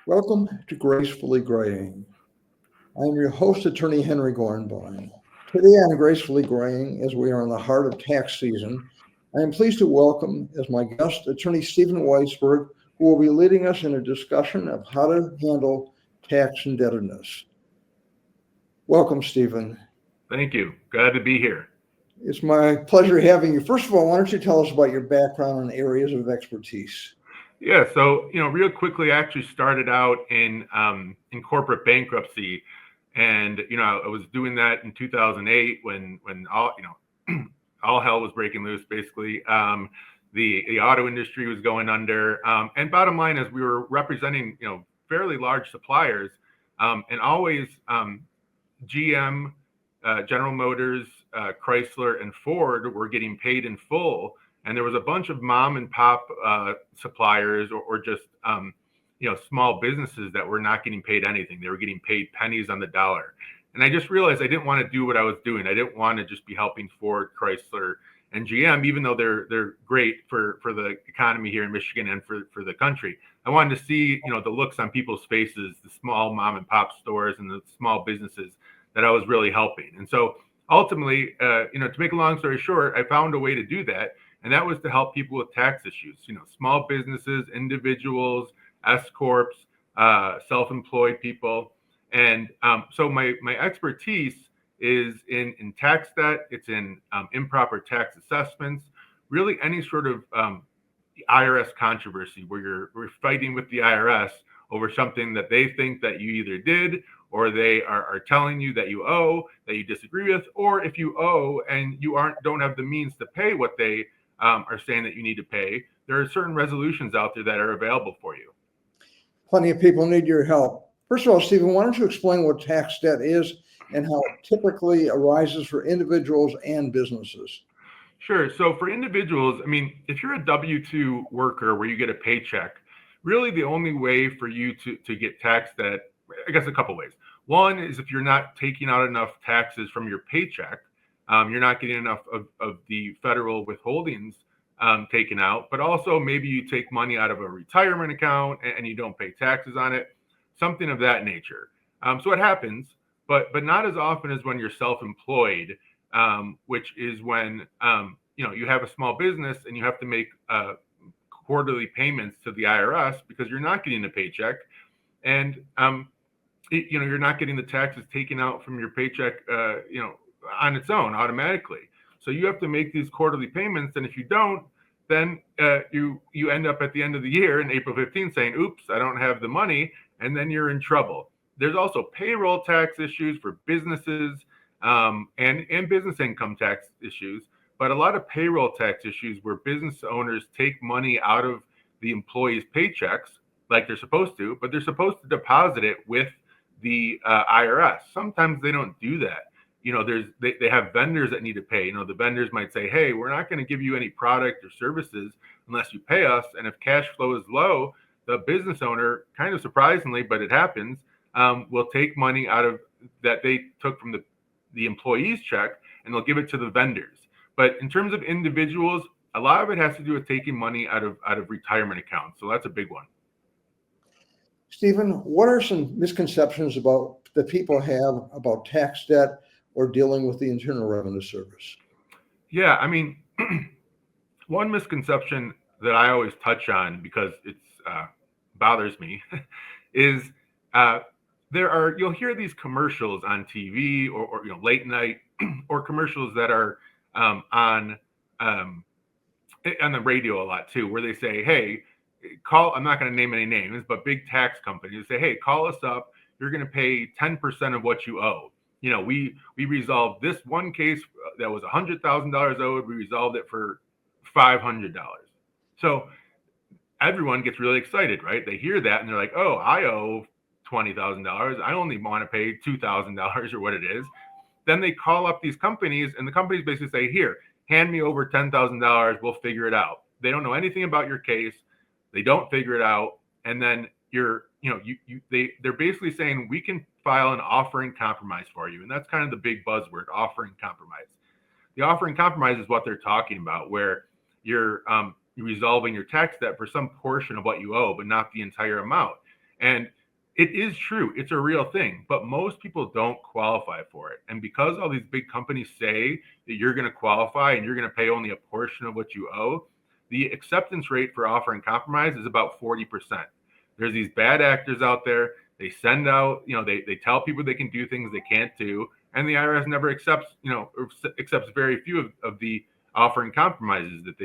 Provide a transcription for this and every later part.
Welcome to Gracefully Graying. I am your host, Attorney Henry Gornbein. Today on Gracefully Graying, as we are in the heart of tax season, I am pleased to welcome as my guest Attorney Stephen Weisberg, who will be leading us in a discussion of how to handle tax indebtedness. Welcome, Stephen. Thank you. Glad to be here. It's my pleasure having you. First of all, why don't you tell us about your background and areas of expertise? Yeah, so real quickly, I actually started out in corporate bankruptcy, and I was doing that in 2008 when all all hell was breaking loose. Basically, the auto industry was going under, and bottom line is we were representing fairly large suppliers, and always GM, General Motors, Chrysler, and Ford were getting paid in full. And there was a bunch of mom and pop suppliers or just small businesses that were not getting paid anything. They were getting paid pennies on the dollar. And I just realized I didn't want to do what I was doing. I didn't want to just be helping Ford, Chrysler, and GM, even though they're great for the economy here in Michigan and for the country. I wanted to see the looks on people's faces, the small mom and pop stores and the small businesses that I was really helping. And so ultimately, to make a long story short, I found a way to do that. And that was to help people with tax issues, small businesses, individuals, S corps, self-employed people. And so my expertise is in tax debt. It's in improper tax assessments, really any sort of IRS controversy where we're fighting with the IRS over something that they think that you either did or they are telling you that you owe, that you disagree with, or if you owe and you don't have the means to pay what they are saying that you need to pay, there are certain resolutions out there that are available for you. Plenty of people need your help. First of all, Stephen, why don't you explain what tax debt is and how it typically arises for individuals and businesses? Sure. So for individuals, if you're a W-2 worker where you get a paycheck, really the only way for you to get tax debt, I guess a couple ways. One is if you're not taking out enough taxes from your paycheck, you're not getting enough of the federal withholdings taken out, but also maybe you take money out of a retirement account and you don't pay taxes on it, something of that nature. So it happens, but not as often as when you're self-employed, which is when you have a small business and you have to make quarterly payments to the IRS because you're not getting a paycheck, and you're not getting the taxes taken out from your paycheck, on its own automatically. So you have to make these quarterly payments, and if you don't, then you end up at the end of the year in April 15th saying, oops, I don't have the money, and then you're in trouble. There's also payroll tax issues for businesses and business income tax issues, but a lot of payroll tax issues where business owners take money out of the employees' paychecks like they're supposed to, but they're supposed to deposit it with the IRS. Sometimes they don't do that. They have vendors that need to pay. The vendors might say, hey, we're not going to give you any product or services unless you pay us. And if cash flow is low, the business owner, kind of surprisingly, but it happens, will take money out of that they took from the employee's check and they'll give it to the vendors. But in terms of individuals, a lot of it has to do with taking money out of retirement accounts. So that's a big one. Stephen, what are some misconceptions that people have about tax debt or dealing with the Internal Revenue Service? Yeah, one misconception that I always touch on because it bothers me is you'll hear these commercials on TV or late night or commercials that are on the radio a lot too, where they say, hey, I'm not going to name any names, but big tax companies say, hey, call us up. You're going to pay 10% of what you owe. We resolved this one case that was $100,000 owed. We resolved it for $500. So everyone gets really excited, right? They hear that and they're like, oh, I owe $20,000. I only want to pay $2,000 or what it is. Then they call up these companies and the companies basically say, here, hand me over $10,000. We'll figure it out. They don't know anything about your case. They don't figure it out. And then they're basically saying we can file an offering compromise for you. And that's kind of the big buzzword, offering compromise. The offering compromise is what they're talking about, where you're resolving your tax debt for some portion of what you owe, but not the entire amount. And It is true. It's a real thing, but most people don't qualify for it. And because all these big companies say that you're going to qualify and you're going to pay only a portion of what you owe, the acceptance rate for offer and compromise is about 40%. There's these bad actors out there. They send out, they tell people they can do things they can't do. And the IRS never accepts, or accepts very few of the offer and compromises that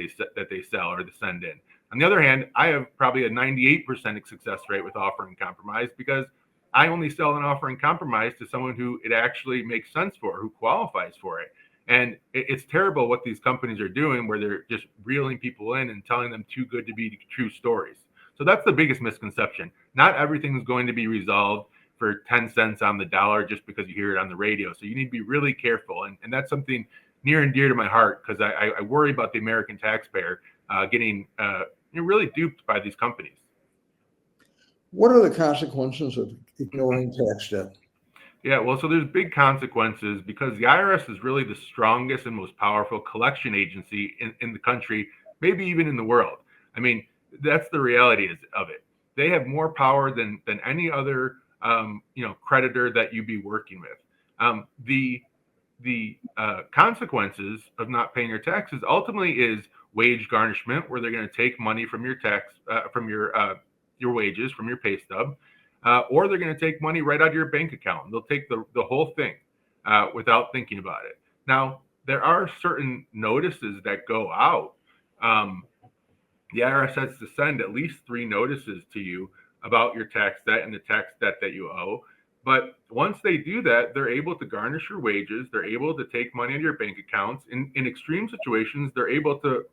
they sell or they send in. On the other hand, I have probably a 98% success rate with offer and compromise because I only sell an offer and compromise to someone who it actually makes sense for, who qualifies for it. And it's terrible what these companies are doing where they're just reeling people in and telling them too good to be true stories. So that's the biggest misconception. Not everything is going to be resolved for 10 cents on the dollar just because you hear it on the radio. So you need to be really careful. And that's something near and dear to my heart because I worry about the American taxpayer getting really duped by these companies. What are the consequences of ignoring tax debt? Yeah, well, so there's big consequences because the IRS is really the strongest and most powerful collection agency in the country, maybe even in the world. I mean, that's the reality of it. They have more power than any other creditor that you be working with. The consequences of not paying your taxes ultimately is wage garnishment, where they're going to take money from your from your wages, from your pay stub, or they're going to take money right out of your bank account. They'll take the whole thing without thinking about it. Now, there are certain notices that go out. The IRS has to send at least 3 notices to you about your tax debt and the tax debt that you owe. But once they do that, they're able to garnish your wages. They're able to take money out of your bank accounts. In extreme situations, they're able to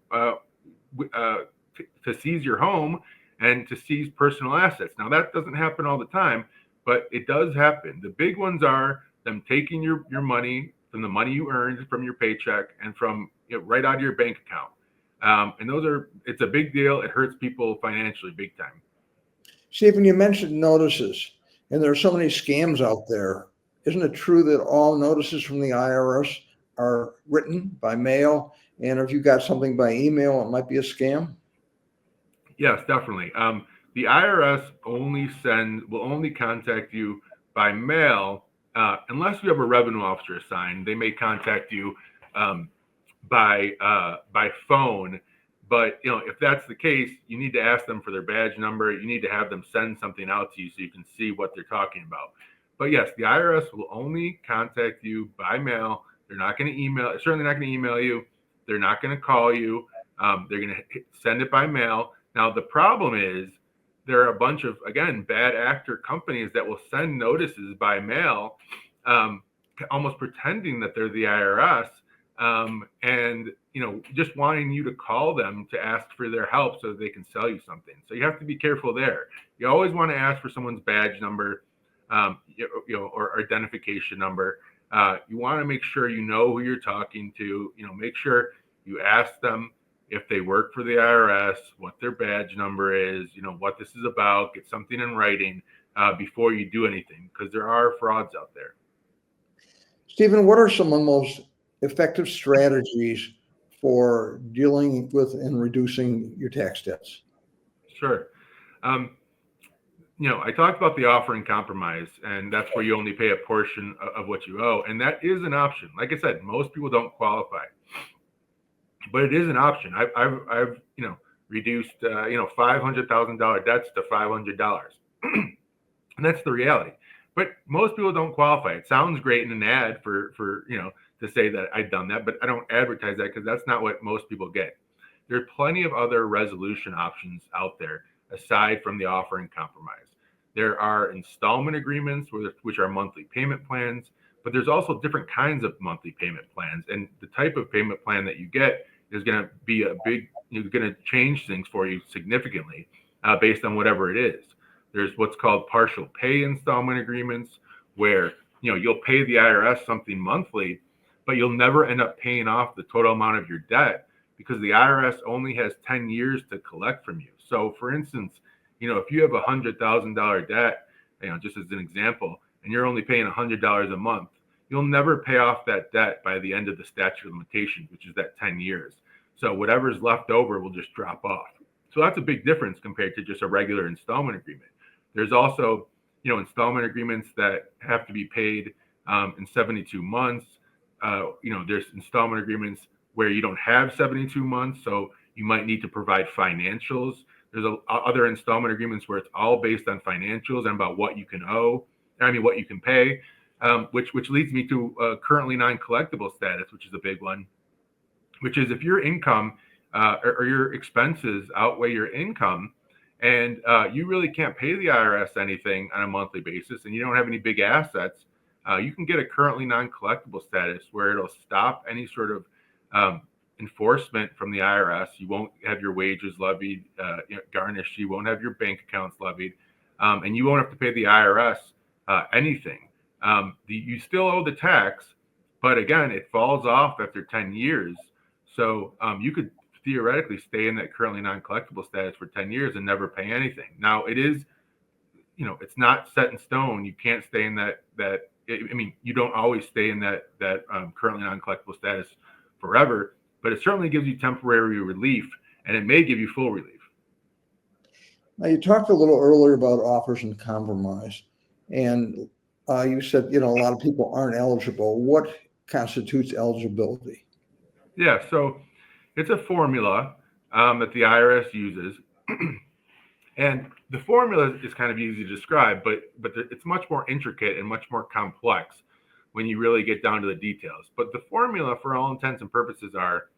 seize your home and to seize personal assets. Now, that doesn't happen all the time, but it does happen. The big ones are them taking your money from the money you earned from your paycheck and from right out of your bank account. And it's a big deal. It hurts people financially big time. Stephen, you mentioned notices, and there are so many scams out there. Isn't it true that all notices from the IRS are written by mail? And if you got something by email, it might be a scam? Yes, definitely. The IRS will only contact you by mail unless you have a revenue officer assigned. They may contact you by phone. But if that's the case, you need to ask them for their badge number. You need to have them send something out to you so you can see what they're talking about. But yes, the IRS will only contact you by mail. They're not going to email. Certainly not going to email you. They're not going to call you. They're going to send it by mail. Now the problem is there are a bunch of bad actor companies that will send notices by mail, almost pretending that they're the IRS. And just wanting you to call them to ask for their help so that they can sell you something. So you have to be careful there. You always want to ask for someone's badge number, or identification number. You want to make sure you know who you're talking to. Make sure you ask them if they work for the IRS, what their badge number is, what this is about. Get something in writing before you do anything, because there are frauds out there. Stephen, what are some of the most effective strategies for dealing with and reducing your tax debts? Sure. I talked about the offer and compromise, and that's where you only pay a portion of what you owe. And that is an option. Like I said, most people don't qualify, but it is an option. I've reduced, $500,000 debts to $500. And that's the reality. But most people don't qualify. It sounds great in an ad for to say that I've done that, but I don't advertise that because that's not what most people get. There are plenty of other resolution options out there aside from the offer and compromise. There are installment agreements, which are monthly payment plans, but there's also different kinds of monthly payment plans. And the type of payment plan that you get is going to be going to change things for you significantly based on whatever it is. There's what's called partial pay installment agreements, where you'll pay the IRS something monthly, but you'll never end up paying off the total amount of your debt because the IRS only has 10 years to collect from you. So for instance, if you have $100,000 debt, just as an example, and you're only paying $100 a month, you'll never pay off that debt by the end of the statute of limitations, which is that 10 years. So whatever's left over will just drop off. So that's a big difference compared to just a regular installment agreement. There's also, installment agreements that have to be paid in 72 months. There's installment agreements where you don't have 72 months, so you might need to provide financials. There's other installment agreements where it's all based on financials and about what you can what you can pay, which leads me to currently non-collectible status, which is a big one, which is if your income or your expenses outweigh your income, and you really can't pay the IRS anything on a monthly basis, and you don't have any big assets, you can get a currently non-collectible status where it'll stop any sort of enforcement from the IRS. You won't have your wages levied, garnished. You won't have your bank accounts levied, and you won't have to pay the IRS anything. You still owe the tax, but again, it falls off after 10 years. So you could theoretically stay in that currently non-collectible status for 10 years and never pay anything. Now it is, it's not set in stone. You can't stay in that. You don't always stay in that currently non-collectible status forever, but it certainly gives you temporary relief, and it may give you full relief. Now, you talked a little earlier about offers and compromise, and you said, a lot of people aren't eligible. What constitutes eligibility? Yeah, so it's a formula that the IRS uses, and the formula is kind of easy to describe, but it's much more intricate and much more complex when you really get down to the details. But the formula, for all intents and purposes, are,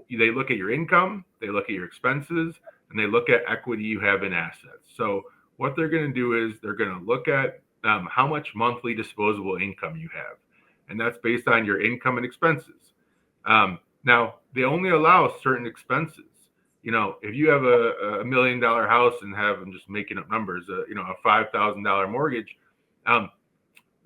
they look at your income, they look at your expenses, and they look at equity you have in assets. So what they're going to do is they're going to look at how much monthly disposable income you have, and that's based on your income and expenses. Now, they only allow certain expenses. If you have a $1 million house and have, I'm just making up numbers, a $5,000 mortgage,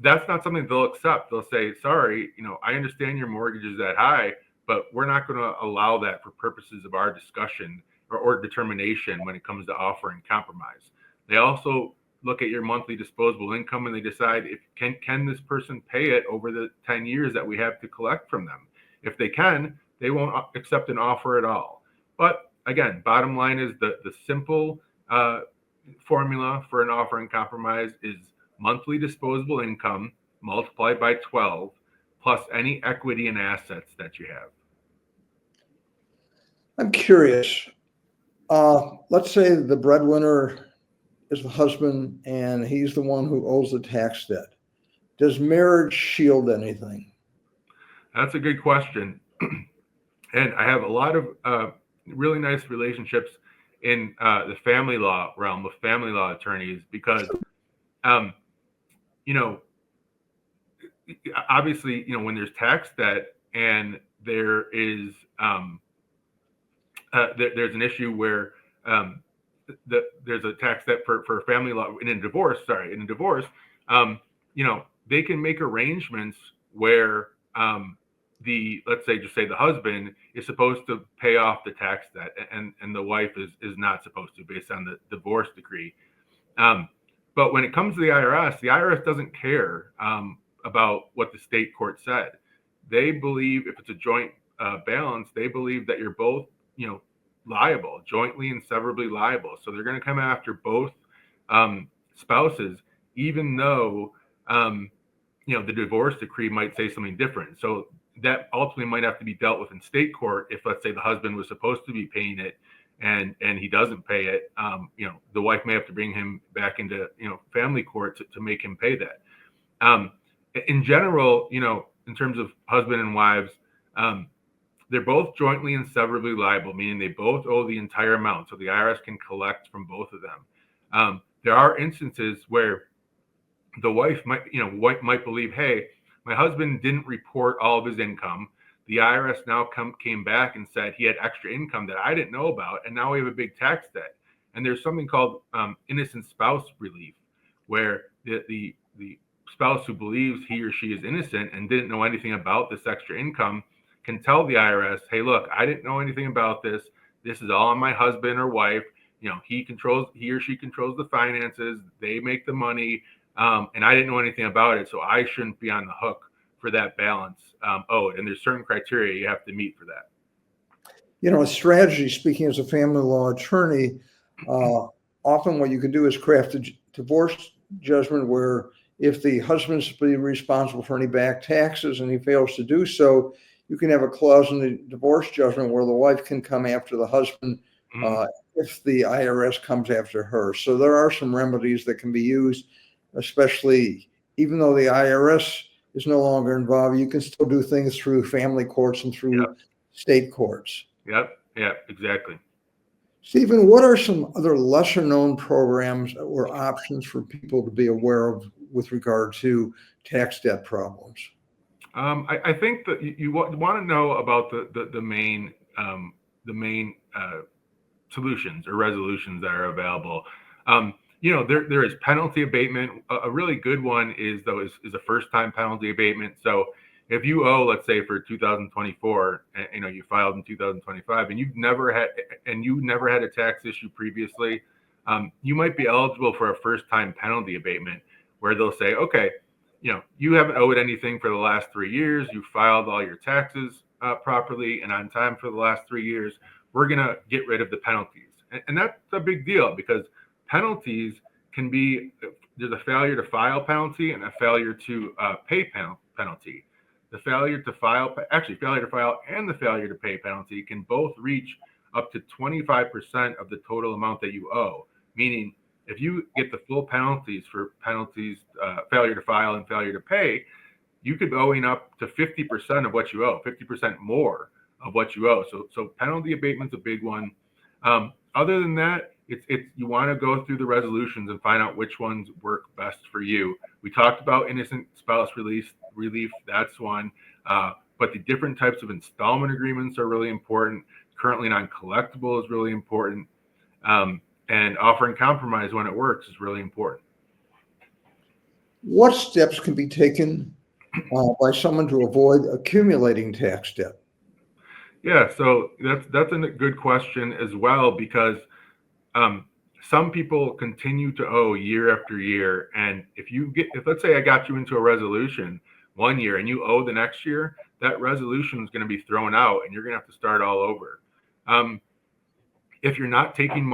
that's not something they'll accept. They'll say, sorry, I understand your mortgage is that high, but we're not going to allow that for purposes of our discussion or determination when it comes to offering compromise. They also look at your monthly disposable income, and they decide if can this person pay it over the 10 years that we have to collect from them. If they can, they won't accept an offer at all. But again, bottom line is the simple formula for an offer and compromise is monthly disposable income multiplied by 12 plus any equity and assets that you have. I'm curious. Let's say the breadwinner is the husband and he's the one who owes the tax debt. Does marriage shield anything? That's a good question. And I have a lot of really nice relationships in the family law realm with family law attorneys because, obviously, when there's tax debt and there is there's an issue where there's a tax debt for family law in a divorce, they can make arrangements where let's say the husband is supposed to pay off the tax debt and the wife is not supposed to based on the divorce decree. But when it comes to the IRS doesn't care about what the state court said. They believe if it's a joint balance, they believe that you're both, liable, jointly and severably liable. So they're going to come after both spouses, even though, the divorce decree might say something different. So that ultimately might have to be dealt with in state court if, let's say, the husband was supposed to be paying it and he doesn't pay it. The wife may have to bring him back into, family court to make him pay that. In general, in terms of husband and wives, they're both jointly and severably liable, meaning they both owe the entire amount. So the IRS can collect from both of them. There are instances where the wife might believe, hey, my husband didn't report all of his income. The IRS now came back and said he had extra income that I didn't know about, and now we have a big tax debt. And there's something called innocent spouse relief, where the spouse who believes he or she is innocent and didn't know anything about this extra income can tell the IRS, hey, look, I didn't know anything about this. This is all on my husband or wife. He or she controls the finances. They make the money. And I didn't know anything about it. So I shouldn't be on the hook for that balance owed. And there's certain criteria you have to meet for that. A strategy, speaking as a family law attorney, often what you can do is craft a divorce judgment where if the husband's to be responsible for any back taxes and he fails to do so, you can have a clause in the divorce judgment where the wife can come after the husband if the IRS comes after her. So there are some remedies that can be used, especially even though the IRS is no longer involved, you can still do things through family courts and through state courts. Yep, exactly. Stephen, what are some other lesser known programs or options for people to be aware of with regard to tax debt problems? I think that you want to know about the main solutions or resolutions that are available. There is penalty abatement. A really good one is a first time penalty abatement. So if you owe, let's say for 2024, you filed in 2025 and you never had a tax issue previously, you might be eligible for a first time penalty abatement where they'll say, okay, you haven't owed anything for the last 3 years. You filed all your taxes properly and on time for the last 3 years. We're going to get rid of the penalties. And that's a big deal because penalties can be, there's a failure to file penalty and a failure to pay penalty. The failure to file and the failure to pay penalty can both reach up to 25% of the total amount that you owe. Meaning, if you get the full penalties for failure to file and failure to pay, you could be owing up to 50% of what you owe, 50% more of what you owe. So penalty abatement's a big one. Other than that, it's you want to go through the resolutions and find out which ones work best for you. We talked about innocent spouse relief. That's one. But the different types of installment agreements are really important. Currently non-collectible is really important. And offering compromise when it works is really important. What steps can be taken by someone to avoid accumulating tax debt? Yeah, so that's a good question as well, because some people continue to owe year after year. And if let's say I got you into a resolution 1 year and you owe the next year, that resolution is going to be thrown out and you're going to have to start all over. If you're not taking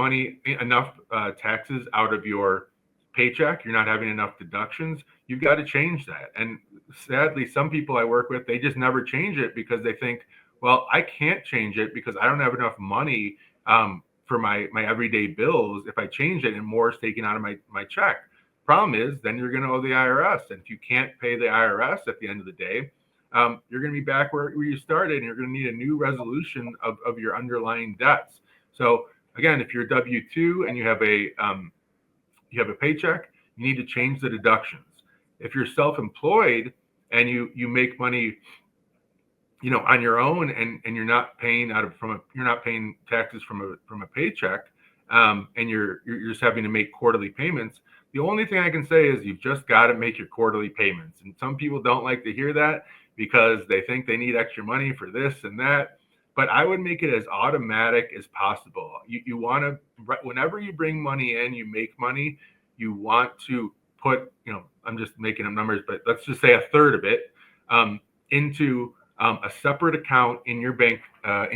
enough taxes out of your paycheck, you're not having enough deductions, you've got to change that. And sadly, some people I work with, they just never change it because they think, well, I can't change it because I don't have enough money for my everyday bills. If I change it and more is taken out of my check. Problem is, then you're going to owe the IRS. And if you can't pay the IRS at the end of the day, you're going to be back where you started and you're going to need a new resolution of your underlying debts. So again, if you're a W-2 and you have a paycheck, you need to change the deductions. If you're self-employed and you make money, on your own and you're not paying you're not paying taxes from a paycheck, and you're just having to make quarterly payments. The only thing I can say is you've just got to make your quarterly payments. And some people don't like to hear that because they think they need extra money for this and that. But I would make it as automatic as possible. You want to, whenever you bring money in, you make money, you want to put, I'm just making up numbers, but let's just say a third of it into a separate account in your bank that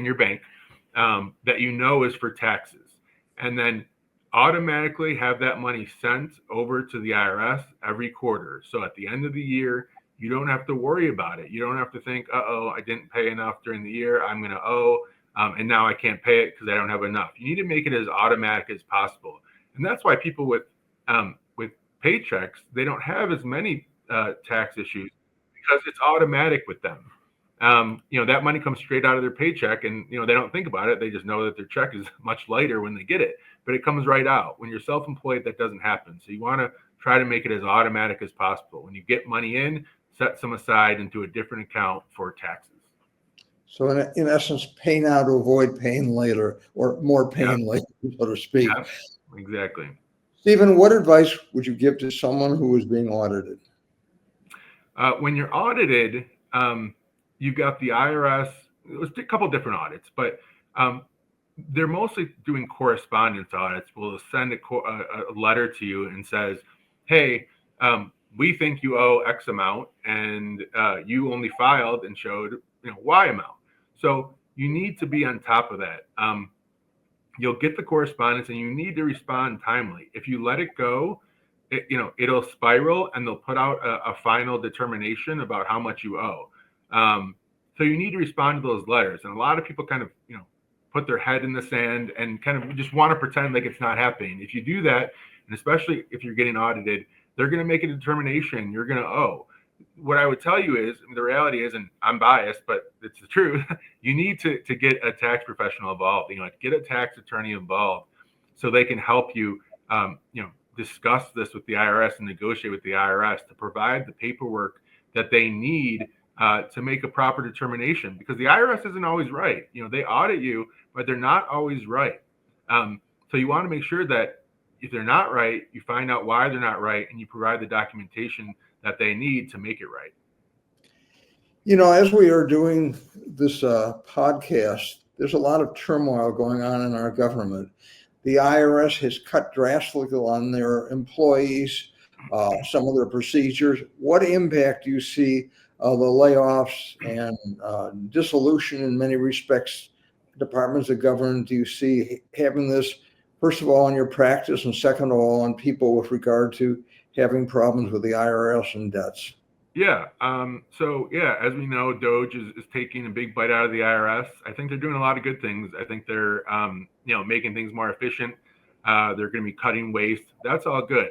is for taxes, and then automatically have that money sent over to the IRS every quarter. So at the end of the year, you don't have to worry about it. You don't have to think, I didn't pay enough during the year. I'm going to owe, and now I can't pay it because I don't have enough. You need to make it as automatic as possible. And that's why people with paychecks, they don't have as many tax issues because it's automatic with them. That money comes straight out of their paycheck and, they don't think about it. They just know that their check is much lighter when they get it, but it comes right out. When you're self-employed, that doesn't happen. So you want to try to make it as automatic as possible. When you get money in, set some aside into a different account for taxes. So in essence, pay now to avoid paying later, or more pain later, so to speak. Yep, exactly. Stephen, what advice would you give to someone who is being audited? When you're audited, you've got the IRS. It was a couple different audits, but they're mostly doing correspondence audits. We'll send a letter to you and says, hey, we think you owe X amount, and you only filed and showed Y amount. So you need to be on top of that. you'll get the correspondence and you need to respond timely. If you let it go, it'll spiral and they'll put out a final determination about how much you owe. So you need to respond to those letters. And a lot of people kind of, put their head in the sand and kind of just want to pretend like it's not happening. If you do that, and especially if you're getting audited, they're going to make a determination you're going to owe. What I would tell you is, the reality is, and I'm biased, but it's the truth, you need to get a tax professional involved, get a tax attorney involved so they can help you, discuss this with the IRS and negotiate with the IRS to provide the paperwork that they need to make a proper determination, because the IRS isn't always right. They audit you, but they're not always right. So you want to make sure that if they're not right, you find out why they're not right and you provide the documentation that they need to make it right. As we are doing this podcast, there's a lot of turmoil going on in our government. The IRS has cut drastically on their employees, some of their procedures. What impact do you see the layoffs and dissolution in many respects, departments of government, do you see having this, first of all, in your practice, and second of all, on people with regard to having problems with the IRS and debts? Yeah. As we know, Doge is taking a big bite out of the IRS. I think they're doing a lot of good things. I think they're, making things more efficient. They're going to be cutting waste. That's all good.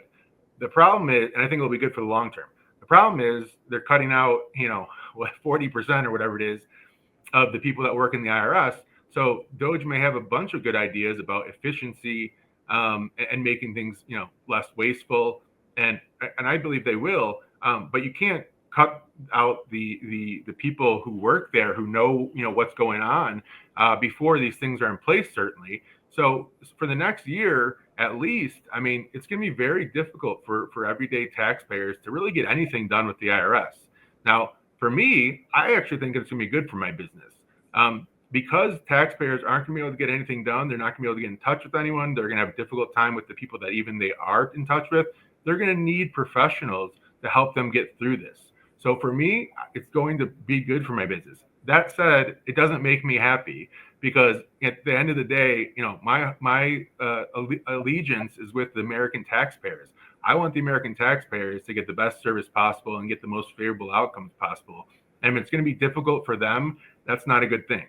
The problem is, and I think it'll be good for the long term. The problem is they're cutting out, 40% or whatever it is of the people that work in the IRS. So Doge may have a bunch of good ideas about efficiency and making things, less wasteful. And I believe they will. But you can't cut out the people who work there, who know, what's going on before these things are in place, certainly. So for the next year, at least, it's going to be very difficult for everyday taxpayers to really get anything done with the IRS. Now, for me, I actually think it's going to be good for my business. Because taxpayers aren't going to be able to get anything done, they're not going to be able to get in touch with anyone. They're going to have a difficult time with the people that even they are in touch with. They're going to need professionals to help them get through this. So for me, it's going to be good for my business. That said, it doesn't make me happy, because at the end of the day, my allegiance is with the American taxpayers. I want the American taxpayers to get the best service possible and get the most favorable outcomes possible. And if it's going to be difficult for them, that's not a good thing.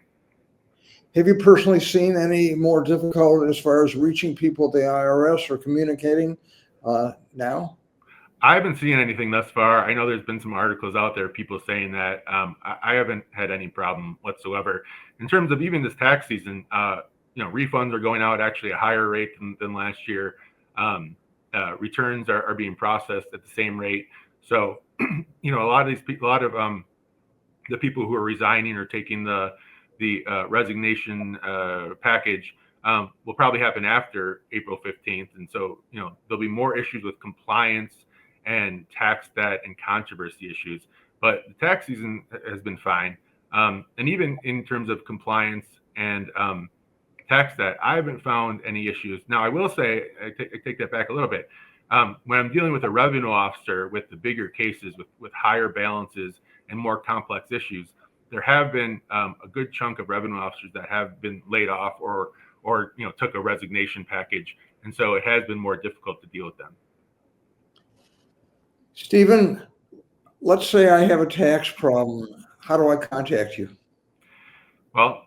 Have you personally seen any more difficult as far as reaching people at the IRS or communicating now? I haven't seen anything thus far. I know there's been some articles out there, people saying that. I haven't had any problem whatsoever. In terms of even this tax season, refunds are going out actually a higher rate than last year. Returns are being processed at the same rate. So, a lot of these people, the people who are resigning or taking the resignation package will probably happen after April 15th. And so, there'll be more issues with compliance and tax debt and controversy issues. But the tax season has been fine. And even in terms of compliance and tax debt, I haven't found any issues. Now, I will say, I take that back a little bit. When I'm dealing with a revenue officer with the bigger cases, with higher balances and more complex issues, there have been a good chunk of revenue officers that have been laid off or took a resignation package. And so it has been more difficult to deal with them. Stephen, let's say I have a tax problem. How do I contact you? Well,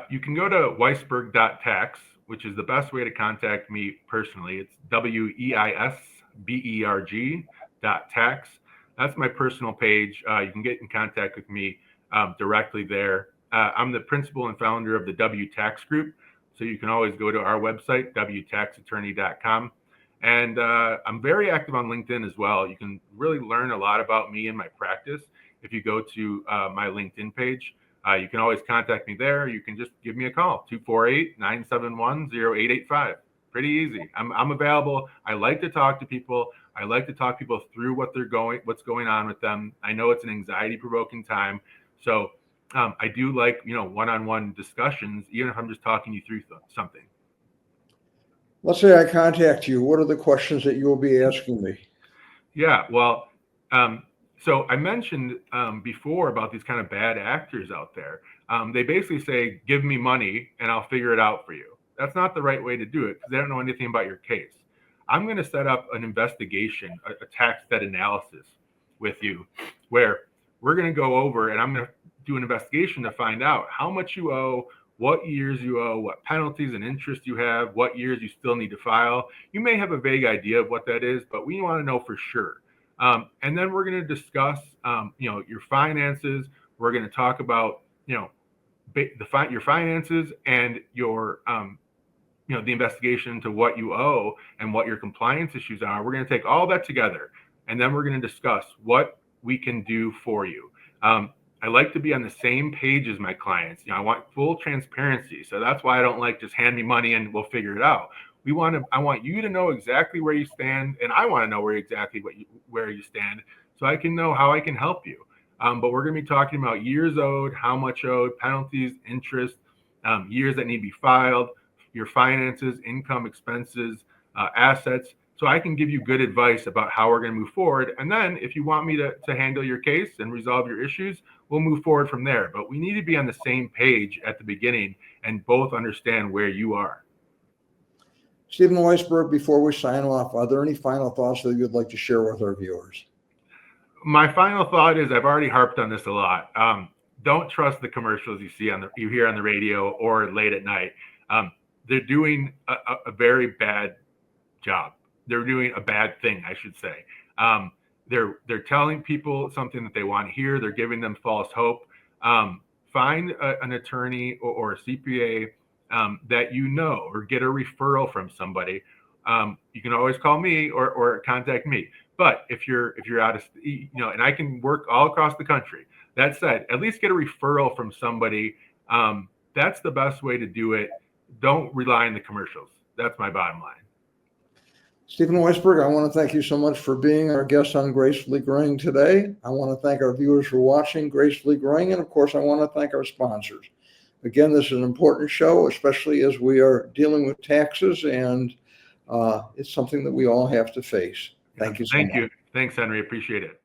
you can go to Weisberg.tax, which is the best way to contact me personally. It's Weisberg.tax. That's my personal page. You can get in contact with me directly there. I'm the principal and founder of the W Tax Group, so you can always go to our website, wtaxattorney.com. And I'm very active on LinkedIn as well. You can really learn a lot about me and my practice if you go to my LinkedIn page. You can always contact me there. You can just give me a call, 248-971-0885. Pretty easy. I'm available. I like to talk to people. I like to talk people through what's going on with them. I know it's an anxiety-provoking time. So I do like, one-on-one discussions, even if I'm just talking you through something. Let's say I contact you. What are the questions that you will be asking me? Yeah, well, so I mentioned before about these kind of bad actors out there. They basically say, give me money and I'll figure it out for you. That's not the right way to do it because they don't know anything about your case. I'm going to set up an investigation, a tax debt analysis with you, where we're going to go over and I'm going to do an investigation to find out how much you owe, what years you owe, what penalties and interest you have, what years you still need to file. You may have a vague idea of what that is, but we want to know for sure. And then we're going to discuss, your finances. We're going to talk about, your finances and your, the investigation into what you owe and what your compliance issues are. We're going to take all that together, and then we're going to discuss what we can do for you. I like to be on the same page as my clients. I want full transparency. So that's why I don't like just hand me money and we'll figure it out. I want you to know exactly where you stand, and I want to know where you stand so I can know how I can help you. But we're going to be talking about years owed, how much owed, penalties, interest, years that need to be filed, your finances, income, expenses, assets. So I can give you good advice about how we're going to move forward. And then if you want me to handle your case and resolve your issues, we'll move forward from there. But we need to be on the same page at the beginning and both understand where you are. Stephen Weisberg, before we sign off, are there any final thoughts that you'd like to share with our viewers? My final thought is I've already harped on this a lot. Don't trust the commercials you hear on the radio or late at night. They're doing a very bad job. They're doing a bad thing, I should say. They're telling people something that they want to hear. They're giving them false hope. Find an attorney or a CPA that or get a referral from somebody. You can always call me or contact me. But if you're out of, and I can work all across the country. That said, at least get a referral from somebody. That's the best way to do it. Don't rely on the commercials. That's my bottom line. Stephen Weisberg, I want to thank you so much for being our guest on Gracefully Growing today. I want to thank our viewers for watching Gracefully Growing, and of course, I want to thank our sponsors. Again, this is an important show, especially as we are dealing with taxes, and it's something that we all have to face. Thank you so much. Thank you. Thanks, Henry. Appreciate it.